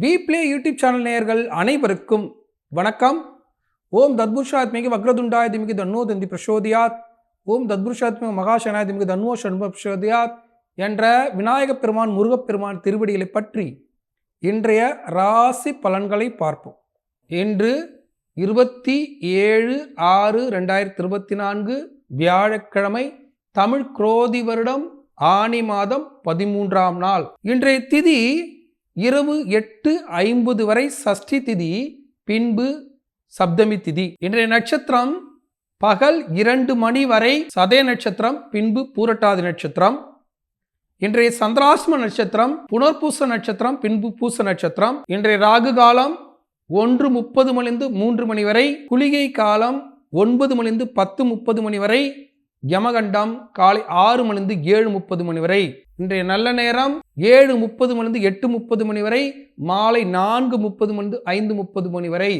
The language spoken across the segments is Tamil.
வி பிளே யூடியூப் சேனல் நேயர்கள் அனைவருக்கும் வணக்கம். ஓம் தத்புருஷாத்மிக வக்ரதுண்டாய திமிகி தன்னோ தந்தி பிரசோதியாத், ஓம் தத்புருஷாத்மிக மகாசனாய திமிகி தன்னோ ஷண்முக பிரசோதியாத் என்ற விநாயகப் பெருமான் முருகப்பெருமான் திருவடிகளை பற்றி இன்றைய ராசி பலன்களை பார்ப்போம். இன்று 27/6/2024 வியாழக்கிழமை, தமிழ் குரோதி வருடம் ஆனி மாதம் 13ஆம் நாள். இன்றைய திதி இரவு 8:50 வரை சஷ்டி திதி, பின்பு சப்தமி திதி. இன்றைய நட்சத்திரம் பகல் 2 மணி வரை சதய நட்சத்திரம், பின்பு பூரட்டாதி நட்சத்திரம். இன்றைய சந்திராஷ்டம நட்சத்திரம் புனர்பூச நட்சத்திரம், பின்பு பூச நட்சத்திரம். இன்றைய ராகு காலம் 1:30 மணிலிருந்து 3 மணி வரை, குளிகை காலம் 9 மணிலிருந்து 10:30 மணி வரை, யமகண்டம் காலை 6 மணிலிருந்து 7:30 மணி வரை. இன்றைய நல்ல நேரம் 7:30 மணிலிருந்து 8:30 மணி வரை, மாலை 4:30 மணிலிருந்து 5:30 மணி வரை.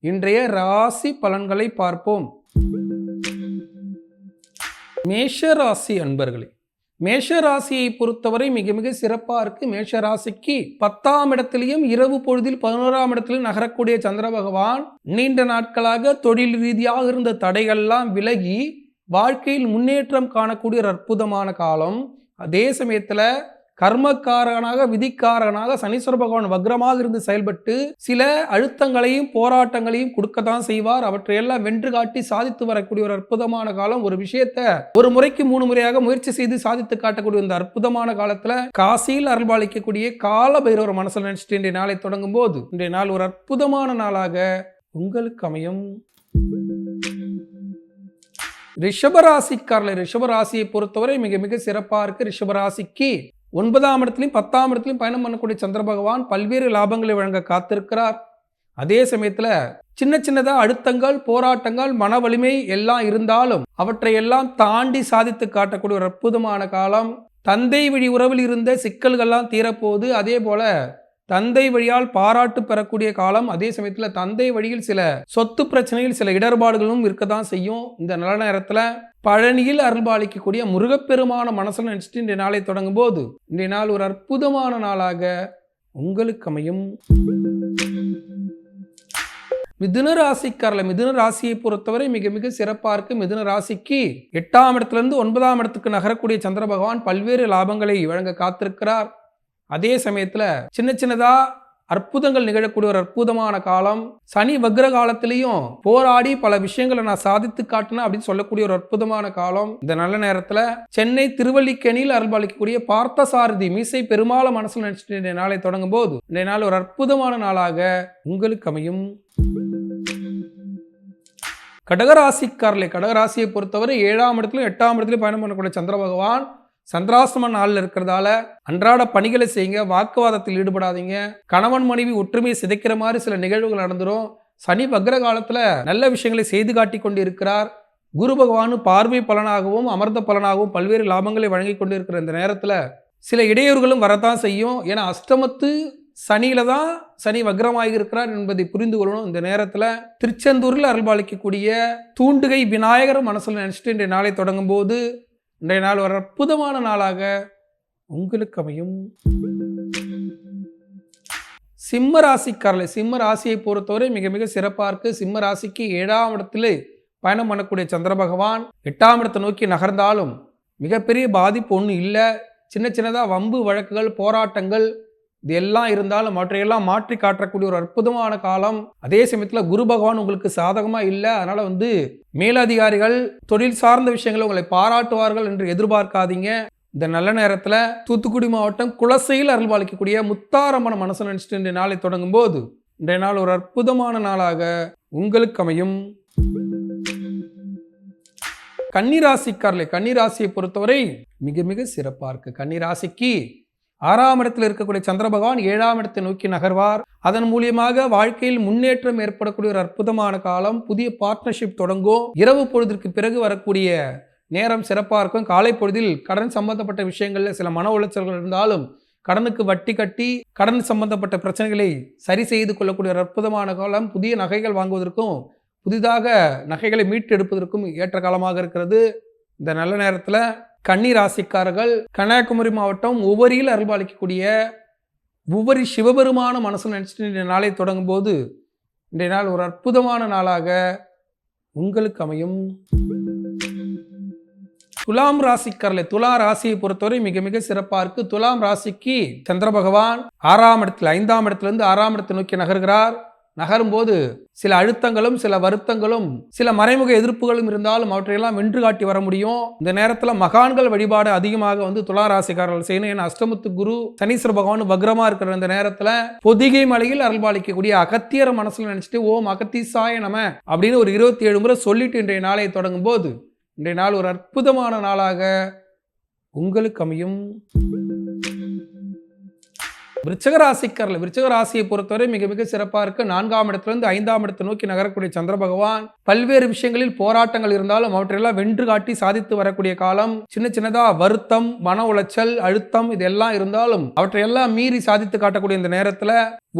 இன்றைய ராசி பலன்களை பார்ப்போம். மேஷ ராசி அன்பர்களே, மேஷ ராசியை பொறுத்தவரை மிக மிக சிறப்பாக இருக்கு. மேஷ ராசிக்கு 10ஆம் இடத்திலையும் இரவு பொழுதில் 11ஆம் இடத்திலும் நகரக்கூடிய சந்திர பகவான் நீண்ட நாட்களாக தொழில் ரீதியாக இருந்த தடைகள்லாம் விலகி வாழ்க்கையில் முன்னேற்றம் காணக்கூடிய ஒரு அற்புதமான காலம். அதே சமயத்தில் கர்மக்காரனாக விதிக்காரனாக சனீஸ்வர பகவான் வக்ரமாக இருந்து செயல்பட்டு சில அழுத்தங்களையும் போராட்டங்களையும் கொடுக்கத்தான் செய்வார். அவற்றையெல்லாம் வென்று காட்டி சாதித்து வரக்கூடிய ஒரு அற்புதமான காலம். ஒரு விஷயத்தை ஒரு முறைக்கு 3 முறையாக முயற்சி செய்து சாதித்து காட்டக்கூடிய இந்த அற்புதமான காலத்துல காசியில் அருள்பாலிக்கக்கூடிய கால பைரவர் மனசில் நினைச்சிட்டு இன்றைய நாளை தொடங்கும் போது இன்றைய நாள் ஒரு அற்புதமான நாளாக உங்களுக்கு அமையும். ரிஷபராசிக்காரர்கள், ரிஷபராசியை பொறுத்தவரை மிக மிக சிறப்பாக இருக்கு. ரிஷபராசிக்கு 9ஆம் இடத்திலையும் 10ஆம் இடத்திலையும் பயணம் பண்ணக்கூடிய சந்திர பகவான் பல்வேறு லாபங்களை வழங்க காத்திருக்கிறார். அதே சமயத்தில் சின்ன சின்னதாக அழுத்தங்கள், போராட்டங்கள், மன வலிமை எல்லாம் இருந்தாலும் அவற்றை எல்லாம் தாண்டி சாதித்து காட்டக்கூடிய ஒரு அற்புதமான காலம். தந்தை வழி உறவில் இருந்த சிக்கல்கள்லாம் தீரப்போகுது. அதே போல தந்தை வழியால் பாராட்டு பெறக்கூடிய காலம். அதே சமயத்தில் தந்தை வழியில் சில சொத்து பிரச்சனையில் சில இடர்பாடுகளும் இருக்கதான் செய்யும். இந்த நல்ல நேரத்தில் பழனியில் அருள்பாலிக்கக்கூடிய முருகப்பெருமான மனசில் நினைச்சிட்டு இன்றைய நாளை தொடங்கும் போது இன்றைய நாள் ஒரு அற்புதமான நாளாக உங்களுக்கு அமையும். மிதுன ராசிக்காரர்கள், மிதுன ராசியை பொறுத்தவரை மிக மிக சிறப்பாக இருக்கு. மிதுன ராசிக்கு 8ஆம் இடத்திலிருந்து 9ஆம் இடத்துக்கு நகரக்கூடிய சந்திர பகவான் பல்வேறு லாபங்களை வழங்க காத்திருக்கிறார். அதே சமயத்தில் சின்ன சின்னதா அற்புதங்கள் நிகழக்கூடிய ஒரு அற்புதமான காலம். சனி வக்ர காலத்திலையும் போராடி பல விஷயங்களை நான் சாதித்து காட்டினேன் அப்படின்னு சொல்லக்கூடிய ஒரு அற்புதமான காலம். இந்த நல்ல நேரத்தில் சென்னை திருவல்லிக்கேணியில் அருள்பாலிக்கக்கூடிய பார்த்தசாரதி மீசை பெருமாளை மனசில் நினைச்சிட்டு இன்றைய நாளை தொடங்கும் போது இன்றைய நாள் ஒரு அற்புதமான நாளாக உங்களுக்கு அமையும். கடகராசிக்காரர்களே, கடகராசியை பொறுத்தவரை 7ஆம் இடத்திலும் 8ஆம் இடத்திலும் பயணம் பண்ணக்கூடிய சந்திர பகவான் சந்திராஷ்டம நாளில் இருக்கிறதால அன்றாட பணிகளை செய்யுங்க. வாக்குவாதத்தில் ஈடுபடாதீங்க. கணவன் மனைவி ஒற்றுமையை சிதைக்கிற மாதிரி சில நிகழ்வுகள் நடந்துடும். சனி வக்ர காலத்துல நல்ல விஷயங்களை செய்து காட்டி கொண்டு இருக்கிறார். குரு பகவான் பார்வை பலனாகவும் அமர்ந்த பலனாகவும் பல்வேறு லாபங்களை வழங்கி கொண்டு இருக்கிற இந்த நேரத்துல சில இடையூறுகளும் வரத்தான் செய்யும். ஏன்னா அஷ்டமத்து சனியில தான் சனி வக்ரமாக இருக்கிறார் என்பதை புரிந்து கொள்ளணும். இந்த நேரத்தில் திருச்செந்தூரில் அருள்பாலிக்கக்கூடிய தூண்டுகை விநாயகர் மனசில் நினைச்சிட்டு இன்றைய நாளை தொடங்கும் போது இன்றைய நாள் ஒரு அற்புதமான நாளாக உங்களுக்கு அமையும். சிம்ம ராசிக்காரர்கள், சிம்ம ராசியை பொறுத்தவரை மிக மிக சிறப்பாக இருக்கு. சிம்ம ராசிக்கு 7ஆம் இடத்துல பயணம் பண்ணக்கூடிய சந்திர பகவான் 8ஆம் இடத்தை நோக்கி நகர்ந்தாலும் மிகப்பெரிய பாதிப்பு ஒன்றும் இல்லை. சின்ன சின்னதாக வம்பு வழக்குகள், போராட்டங்கள் இது எல்லாம் இருந்தாலும் அவற்றையெல்லாம் மாற்றி காட்டக்கூடிய ஒரு அற்புதமான காலம். அதே சமயத்தில் குரு பகவான் உங்களுக்கு சாதகமாக இல்லை. அதனால் மேலதிகாரிகள் தொழில் சார்ந்த விஷயங்களை உங்களை பாராட்டுவார்கள் என்று எதிர்பார்க்காதீங்க. இந்த நல்ல நேரத்தில் தூத்துக்குடி மாவட்டம் குலசையில் அருள்பாலிக்கக்கூடிய முத்தாரம்மன் மனசு நினைச்சிட்டு இன்றைய நாளை தொடங்கும் போது இன்றைய நாள் ஒரு அற்புதமான நாளாக உங்களுக்கு அமையும். கன்னிராசிக்காரர்களே, கன்னிராசியை பொறுத்தவரை மிக மிக சிறப்பாக இருக்கு. கன்னிராசிக்கு 6ஆம் இடத்தில் இருக்கக்கூடிய சந்திர பகவான் 7ஆம் இடத்தை நோக்கி நகர்வார். அதன் மூலியமாக வாழ்க்கையில் முன்னேற்றம் ஏற்படக்கூடிய ஒரு அற்புதமான காலம். புதிய பார்ட்னர்ஷிப் தொடங்கும். இரவு பொழுதிற்கு பிறகு வரக்கூடிய நேரம் சிறப்பாக இருக்கும். காலை பொழுதில் கடன் சம்பந்தப்பட்ட விஷயங்களில் சில மன உளைச்சல்கள் இருந்தாலும் கடனுக்கு வட்டி கட்டி கடன் சம்பந்தப்பட்ட பிரச்சனைகளை சரி செய்து கொள்ளக்கூடிய ஒரு அற்புதமான காலம். புதிய நகைகள் வாங்குவதற்கும் புதிதாக நகைகளை மீட்டு எடுப்பதற்கும் ஏற்ற காலமாக இருக்கிறது. இந்த நல்ல நேரத்தில் கன்னி ராசிக்காரர்கள் கன்னியாகுமரி மாவட்டம் உவரியில் அருள்பாலிக்கக்கூடிய உவரி சிவபெருமான மனசில் நினைச்சிட்டு இன்றைய நாளை தொடங்கும் போது இன்றைய நாள் ஒரு அற்புதமான நாளாக உங்களுக்கு அமையும். துலாம் ராசிக்காரர்களை துலா ராசியை பொறுத்தவரை மிக மிக சிறப்பா இருக்கு. துலாம் ராசிக்கு சந்திர பகவான் 6ஆம் இடத்தில் 5ஆம் இடத்திலிருந்து 6ஆம் இடத்தை நோக்கி நகர்கிறார். நகரும்போது சில அழுத்தங்களும் சில வருத்தங்களும் சில மறைமுக எதிர்ப்புகளும் இருந்தாலும் அவற்றையெல்லாம் வென்று காட்டி வர முடியும். இந்த நேரத்தில் மகான்கள் வழிபாடு அதிகமாக துலா ராசிக்காரர்கள் செய்யணும். ஏன்னா அஷ்டமத்து குரு சனீஸ்வர பகவான் வக்ரமா இருக்கிற இந்த நேரத்தில் பொதிகை மலையில் அருள்பாலிக்கக்கூடிய அகத்தியர மனசுல நினைச்சிட்டு ஓம் அகத்தீசாய நம அப்படின்னு ஒரு 27 முறை சொல்லிட்டு இன்றைய நாளை தொடங்கும் போது இன்றைய நாள் ஒரு அற்புதமான நாளாக உங்களுக்கு அமையும். விருச்சிக ராசிக்காரர்கள் விருச்சிக ராசியை பொறுத்தவரை மிக மிக சிறப்பா இருக்கு. 4ஆம் இடத்திலிருந்து 5ஆம் இடத்தை நோக்கி நகரக்கூடிய சந்திர பகவான் பல்வேறு விஷயங்களில் போராட்டங்கள் இருந்தாலும் அவற்றையெல்லாம் வென்று காட்டி சாதித்து வரக்கூடிய காலம். சின்ன சின்னதா வருத்தம், மன உளைச்சல், அழுத்தம் இதெல்லாம் இருந்தாலும் அவற்றையெல்லாம் மீறி சாதித்து காட்டக்கூடிய இந்த நேரத்துல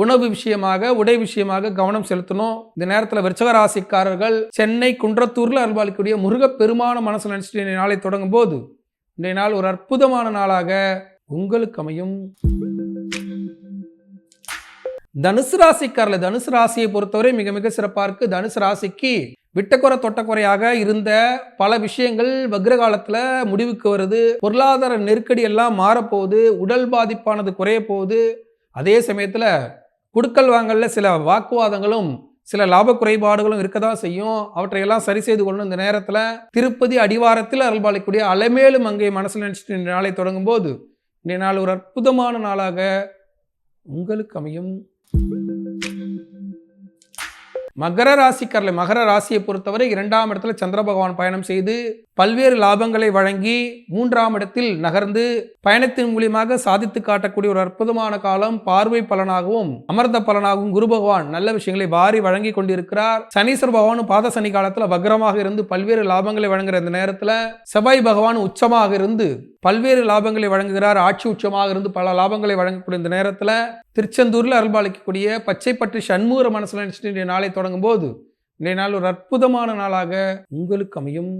உணவு விஷயமாக உடை விஷயமாக கவனம் செலுத்தணும். இந்த நேரத்தில் விருச்சிக ராசிக்காரர்கள் சென்னை குன்றத்தூர்ல அருள்பாலிக்கக்கூடிய முருகப்பெருமான மனசு நினைச்சிட்டு நாளை தொடங்கும் போது இன்றைய நாள் ஒரு அற்புதமான நாளாக உங்களுக்கு அமையும். தனுசு ராசிக்காரர்கள் தனுசு ராசியை பொறுத்தவரை மிக மிக சிறப்பா இருக்கு. தனுசு ராசிக்கு விட்டக்குறை தொட்டக்குறையாக இருந்த பல விஷயங்கள் வக்ர காலத்துல முடிவுக்கு வருது. பொருளாதார நெருக்கடி எல்லாம் மாறப்போகுது. உடல் பாதிப்பானது குறைய போகுது. அதே சமயத்துல குடுக்கல் வாங்கல்ல சில வாக்குவாதங்களும் சில லாப குறைபாடுகளும் இருக்கதான் செய்யும். அவற்றையெல்லாம் சரி செய்து கொண்டு இந்த நேரத்துல திருப்பதி அடிவாரத்தில் அருள்பாலிக்கூடிய அலைமேலு மங்கை மனசுல நினைச்சிட்டு இந்த நாளை தொடங்கும் போது இந்த நாள் ஒரு அற்புதமான நாளாக உங்களுக்கு அமையும். மகர ராசிக்காரர்கள் மகர ராசியை பொறுத்தவரை 2ஆம் இடத்துல சந்திர பகவான் பயணம் செய்து பல்வேறு லாபங்களை வழங்கி 3ஆம் இடத்தில் நகர்ந்து பயணத்தின் மூலியமாக சாதித்து காட்டக்கூடிய ஒரு அற்புதமான காலம். பார்வை பலனாகவும் அமர்ந்த பலனாகவும் குரு பகவான் நல்ல விஷயங்களை வாரி வழங்கி கொண்டிருக்கிறார். சனீஸ்வர பகவான் பாத சனி காலத்துல வக்ரமாக இருந்து பல்வேறு லாபங்களை வழங்குற இந்த நேரத்துல செவ்வாய் பகவான் உச்சமாக இருந்து பல்வேறு லாபங்களை வழங்குகிறார். ஆட்சி உச்சமாக இருந்து பல லாபங்களை வழங்கக்கூடிய இந்த நேரத்துல திருச்செந்தூர்ல அருள்பாலிக்கக்கூடிய பச்சை பற்றி சண்முக மனசுல நினைச்சிட்டு நாளை தொடங்கும் போது இன்றைய நாள் ஒரு அற்புதமான நாளாக உங்களுக்கு அமையும்.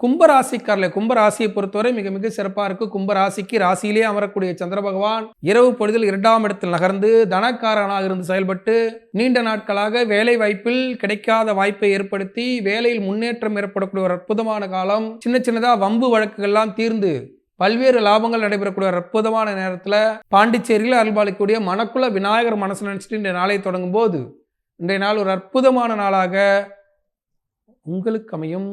கும்பராசிக்காரர்களை கும்பராசியை பொறுத்தவரை மிக மிக சிறப்பா இருக்கு. கும்பராசிக்கு ராசியிலே அமரக்கூடிய சந்திர பகவான் இரவு பொழுதில் 2ஆம் இடத்தில் நகர்ந்து தனக்காரனாக இருந்து செயல்பட்டு நீண்ட நாட்களாக வேலை வாய்ப்பில் கிடைக்காத வாய்ப்பை ஏற்படுத்தி வேலையில் முன்னேற்றம் ஏற்படக்கூடிய ஒரு அற்புதமான காலம். சின்ன சின்னதா வம்பு வழக்குகள்லாம் தீர்ந்து பல்வேறு லாபங்கள் நடைபெறக்கூடிய ஒரு அற்புதமான நேரத்தில் பாண்டிச்சேரியில் அருள்பாலிக்கக்கூடிய மணக்குள விநாயகர் மனசு நினைச்சிட்டு இந்த நாளை தொடங்கும் போது இன்றைய நாள் ஒரு அற்புதமான நாளாக உங்களுக்கு அமையும்.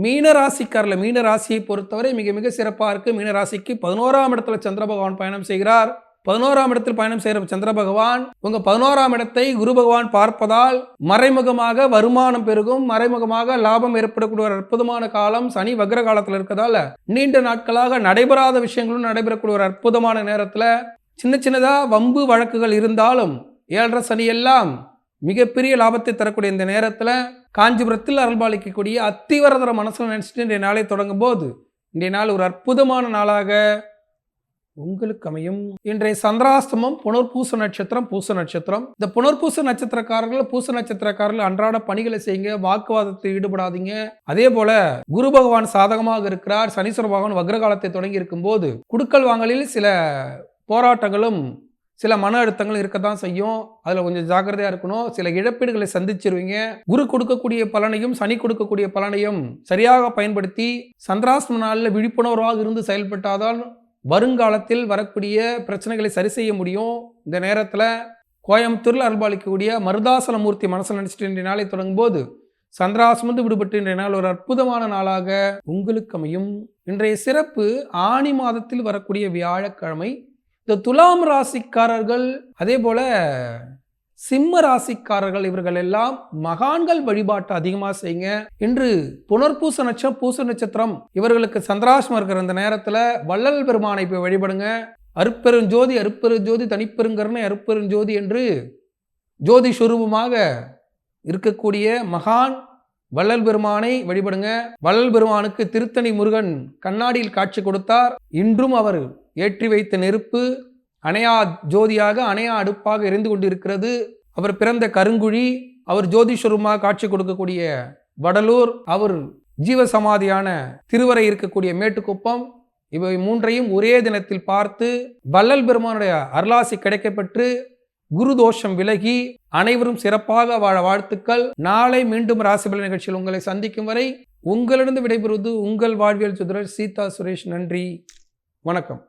மீனராசிக்காரர்கள் மீனராசியை பொறுத்தவரை மிக மிக சிறப்பாக இருக்கு. மீனராசிக்கு 11ஆம் இடத்துல சந்திர பகவான் பயணம் செய்கிறார். 11ஆம் இடத்தில் பயணம் செய்கிற சந்திர பகவான் உங்க 11ஆம் இடத்தை குரு பகவான் பார்ப்பதால் மறைமுகமாக வருமானம் பெருகும். மறைமுகமாக லாபம் ஏற்படக்கூடிய ஒரு அற்புதமான காலம். சனி வக்ர காலத்தில் இருக்கிறதால நீண்ட நாட்களாக நடைபெறாத விஷயங்களும் நடைபெறக்கூடிய ஒரு அற்புதமான நேரத்தில் சின்ன சின்னதா வம்பு வழக்குகள் இருந்தாலும் 7.5 சனி எல்லாம் மிகப்பெரிய லாபத்தை தரக்கூடிய இந்த நேரத்தில் காஞ்சிபுரத்தில் அருள்பாலிக்கக்கூடிய அத்திவரதர மனசுல நினைச்சிட்டு இன்றைய நாளை தொடங்கும் போது இன்றைய நாள் ஒரு அற்புதமான நாளாக உங்களுக்கு அமையும். இன்றைய சந்திராஷ்டமம் புனர்பூச நட்சத்திரம் பூச நட்சத்திரம். இந்த புனர்பூச நட்சத்திரக்காரர்கள் பூச நட்சத்திரக்காரர்கள் அன்றாட பணிகளை செய்யுங்க. வாக்குவாதத்தில் ஈடுபடாதீங்க. அதே போல குரு பகவான் சாதகமாக இருக்கிறார். சனீஸ்வர பகவான் வக்ரகாலத்தை தொடங்கி இருக்கும் போது குடுக்கல் வாங்கலில் சில போராட்டங்களும் சில மன அழுத்தங்கள் இருக்கத்தான் செய்யும். அதில் கொஞ்சம் ஜாக்கிரதையாக இருக்கணும். சில இழப்பீடுகளை சந்திச்சிருவீங்க. குரு கொடுக்கக்கூடிய பலனையும் சனி கொடுக்கக்கூடிய பலனையும் சரியாக பயன்படுத்தி சந்திராஷ்டம நாளில் விழிப்புணர்வாக இருந்து செயல்பட்டாதான் வருங்காலத்தில் வரக்கூடிய பிரச்சனைகளை சரி செய்ய முடியும். இந்த நேரத்தில் கோயம்புத்தூரில் அருள்பாலிக்கக்கூடிய மருதாசலமூர்த்தி மனசில் நினைச்சிட்டு இன்றைய நாளை தொடங்கும் போது சந்திராசிரமந்து விடுபட்டு இன்றைய நாள் ஒரு அற்புதமான நாளாக உங்களுக்கு அமையும். இன்றைய சிறப்பு ஆனி மாதத்தில் வரக்கூடிய வியாழக்கிழமை. இந்த துலாம் ராசிக்காரர்கள் அதே போல சிம்ம ராசிக்காரர்கள் இவர்கள் எல்லாம் மகான்கள் வழிபாட்டை அதிகமாக செய்யுங்க. இன்று புனர்பூச நட்சத்திரம் பூச நட்சத்திரம் இவர்களுக்கு சந்திராஷ்டமம் இருக்கிற இந்த நேரத்தில் வள்ளல் பெருமானை போய் வழிபடுங்க. அருட்பெருஞ்சோதி அருட்பெருஞ்சோதி தனிப்பெருங்கருணை அருட்பெருஞ்சோதி என்று ஜோதி சுரூபமாக இருக்கக்கூடிய மகான் வள்ளல் பெருமானை வழிபடுங்க. வள்ளல் பெருமானுக்கு திருத்தணி முருகன் கண்ணாடியில் காட்சி கொடுத்தார். இன்றும் அவர் ஏற்றி வைத்த நெருப்பு அணையா ஜோதியாக அணையா அடுப்பாக எரிந்து கொண்டிருக்கிறது. அவர் பிறந்த கருங்குழி அவர் ஜோதிஸ்வரமாக காட்சி கொடுக்கக்கூடிய வடலூர், அவர் ஜீவசமாதியான திருவரை இருக்கக்கூடிய மேட்டுக்குப்பம், இவை மூன்றையும் ஒரே தினத்தில் பார்த்து வள்ளல் பெருமானுடைய அருளாசி கிடைக்கப்பெற்று குரு தோஷம் விலகி அனைவரும் சிறப்பாக வாழ வாழ்த்துக்கள். நாளை மீண்டும் ராசிபலன் நிகழ்ச்சியில் உங்களை சந்திக்கும் வரை உங்களிடம் விடைபெறுவது உங்கள் வாழ்வியல் ஜோதிடர் சீதா சுரேஷ். நன்றி, வணக்கம்.